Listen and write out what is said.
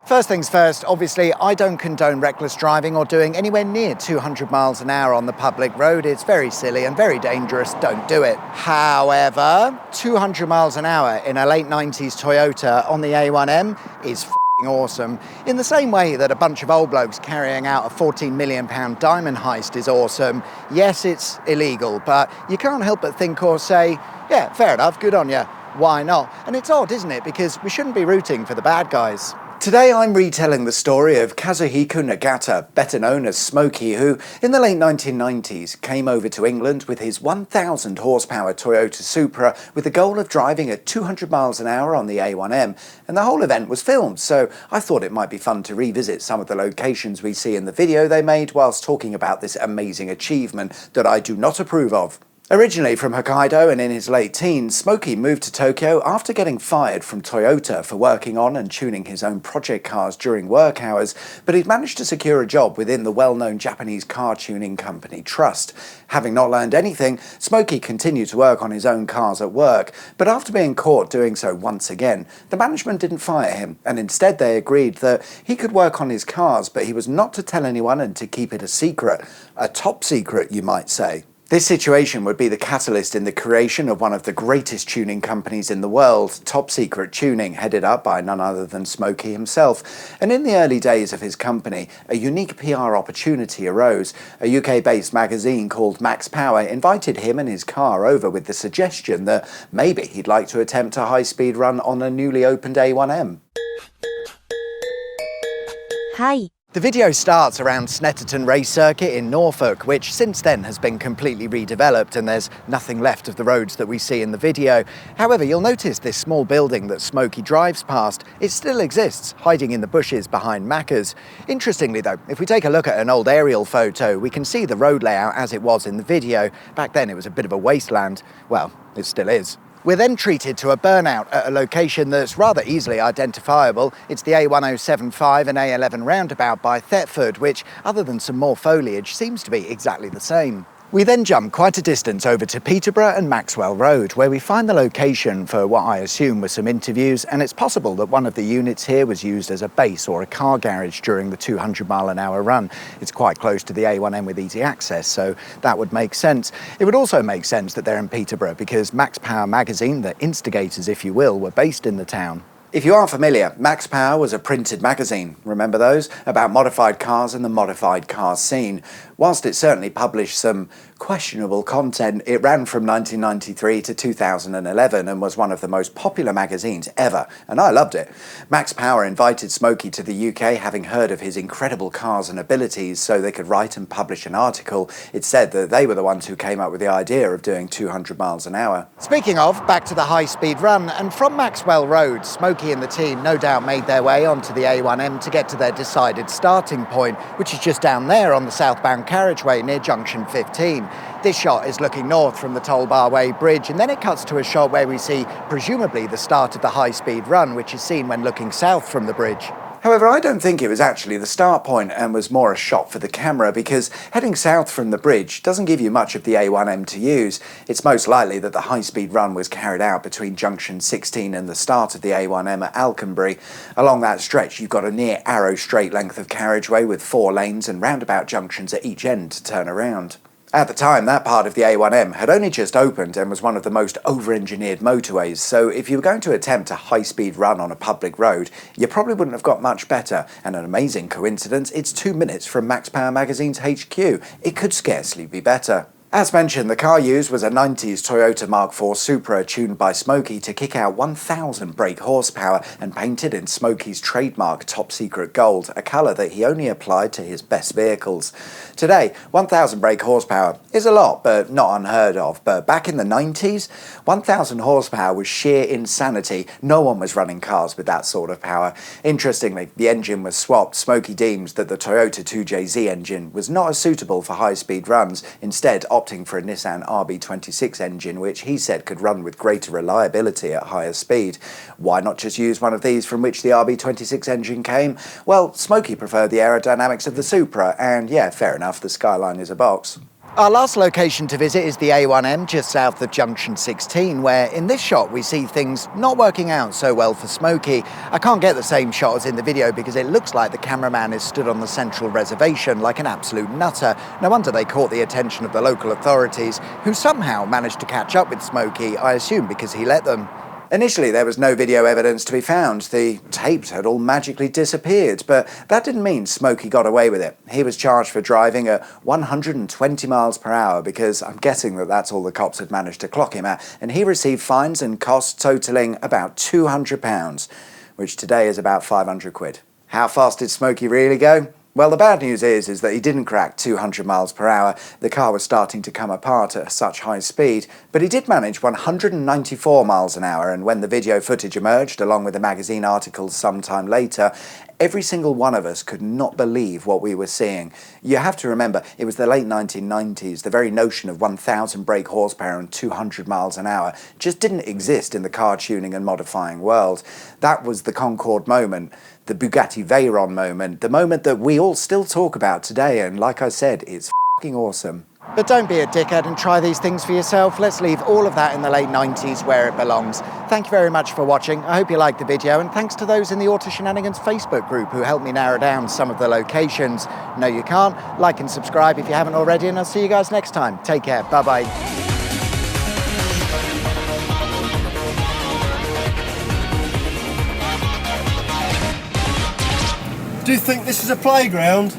First things first, obviously, I don't condone reckless driving or doing anywhere near 200 miles an hour on the public road. It's very silly and very dangerous. Don't do it. However, 200 miles an hour in a late 90s Toyota on the A1M is awesome. In the same way that a bunch of old blokes carrying out a £14 million diamond heist is awesome. Yes, it's illegal, but you can't help but think or say, yeah, fair enough, good on you. Why not? And it's odd, isn't it? Because we shouldn't be rooting for the bad guys. Today I'm retelling the story of Kazuhiko Nagata, better known as Smokey, who in the late 1990s came over to England with his 1,000 horsepower Toyota Supra with the goal of driving at 200 miles an hour on the A1M, and the whole event was filmed, so I thought it might be fun to revisit some of the locations we see in the video they made whilst talking about this amazing achievement that I do not approve of. Originally from Hokkaido and in his late teens, Smokey moved to Tokyo after getting fired from Toyota for working on and tuning his own project cars during work hours, but he'd managed to secure a job within the well-known Japanese car tuning company Trust. Having not learned anything, Smokey continued to work on his own cars at work, but after being caught doing so once again, the management didn't fire him, and instead they agreed that he could work on his cars, but he was not to tell anyone and to keep it a secret. A top secret, you might say. This situation would be the catalyst in the creation of one of the greatest tuning companies in the world, Top Secret Tuning, headed up by none other than Smokey himself. And in the early days of his company, a unique PR opportunity arose. A UK-based magazine called Max Power invited him and his car over with the suggestion that maybe he'd like to attempt a high-speed run on a newly opened A1M. Hi. The video starts around Snetterton Race Circuit in Norfolk, which since then has been completely redeveloped and there's nothing left of the roads that we see in the video. However, you'll notice this small building that Smokey drives past. It still exists, hiding in the bushes behind Macca's. Interestingly though, if we take a look at an old aerial photo, we can see the road layout as it was in the video. Back then it was a bit of a wasteland. Well, it still is. We're then treated to a burnout at a location that's rather easily identifiable. It's the A1075 and A11 roundabout by Thetford, which, other than some more foliage, seems to be exactly the same. We then jump quite a distance over to Peterborough and Maxwell Road, where we find the location for what I assume were some interviews, and it's possible that one of the units here was used as a base or a car garage during the 200-mile-an-hour run. It's quite close to the A1M with easy access, so that would make sense. It would also make sense that they're in Peterborough because Max Power magazine, the instigators if you will, were based in the town. If you aren't familiar, Max Power was a printed magazine, remember those? About modified cars and the modified car scene. Whilst it certainly published some questionable content, it ran from 1993 to 2011 and was one of the most popular magazines ever, and I loved it. Max Power invited Smokey to the UK, having heard of his incredible cars and abilities, so they could write and publish an article. It said that they were the ones who came up with the idea of doing 200 miles an hour. Speaking of, back to the high-speed run, and from Maxwell Road, Smokey and the team no doubt made their way onto the A1M to get to their decided starting point, which is just down there on the southbound carriageway near junction 15. This shot is looking north from the Toll Barway Bridge, and then it cuts to a shot where we see presumably the start of the high-speed run, which is seen when looking south from the bridge. However, I don't think it was actually the start point and was more a shot for the camera, because heading south from the bridge doesn't give you much of the A1M to use. It's most likely that the high-speed run was carried out between junction 16 and the start of the A1M at Alconbury. Along that stretch you've got a near arrow straight length of carriageway with 4 lanes and roundabout junctions at each end to turn around. At the time, that part of the A1M had only just opened and was one of the most over-engineered motorways, so if you were going to attempt a high-speed run on a public road, you probably wouldn't have got much better, and an amazing coincidence, it's 2 minutes from Max Power Magazine's HQ. It could scarcely be better. As mentioned, the car used was a 90s Toyota Mark IV Supra tuned by Smokey to kick out 1,000 brake horsepower and painted in Smokey's trademark Top Secret Gold, a colour that he only applied to his best vehicles. Today, 1,000 brake horsepower is a lot, but not unheard of. But back in the 90s, 1,000 horsepower was sheer insanity. No one was running cars with that sort of power. Interestingly, the engine was swapped. Smokey deems that the Toyota 2JZ engine was not as suitable for high-speed runs, instead opting for a Nissan RB26 engine, which he said could run with greater reliability at higher speed. Why not just use one of these from which the RB26 engine came? Well, Smokey preferred the aerodynamics of the Supra, and yeah, fair enough, the Skyline is a box. Our last location to visit is the A1M just south of Junction 16, where in this shot we see things not working out so well for Smokey. I can't get the same shot as in the video because it looks like the cameraman is stood on the central reservation like an absolute nutter. No wonder they caught the attention of the local authorities, who somehow managed to catch up with Smokey, I assume because he let them. Initially, there was no video evidence to be found. The tapes had all magically disappeared, but that didn't mean Smokey got away with it. He was charged for driving at 120 miles per hour because I'm guessing that that's all the cops had managed to clock him at, and he received fines and costs totalling about £200, which today is about 500 quid. How fast did Smokey really go? Well, the bad news is that he didn't crack 200 miles per hour. The car was starting to come apart at such high speed, but he did manage 194 miles an hour, and when the video footage emerged, along with the magazine articles sometime later, every single one of us could not believe what we were seeing. You have to remember, it was the late 1990s. The very notion of 1,000 brake horsepower and 200 miles an hour just didn't exist in the car tuning and modifying world. That was the Concorde moment, the Bugatti Veyron moment, the moment that we all still talk about today, and like I said, it's f***ing awesome. But don't be a dickhead and try these things for yourself. Let's leave all of that in the late 90s where it belongs. Thank you very much for watching. I hope you liked the video, and thanks to those in the Auto Shenanigans Facebook group who helped me narrow down some of the locations. No, you can't. Like and subscribe if you haven't already, and I'll see you guys next time. Take care. Bye-bye. Do you think this is a playground?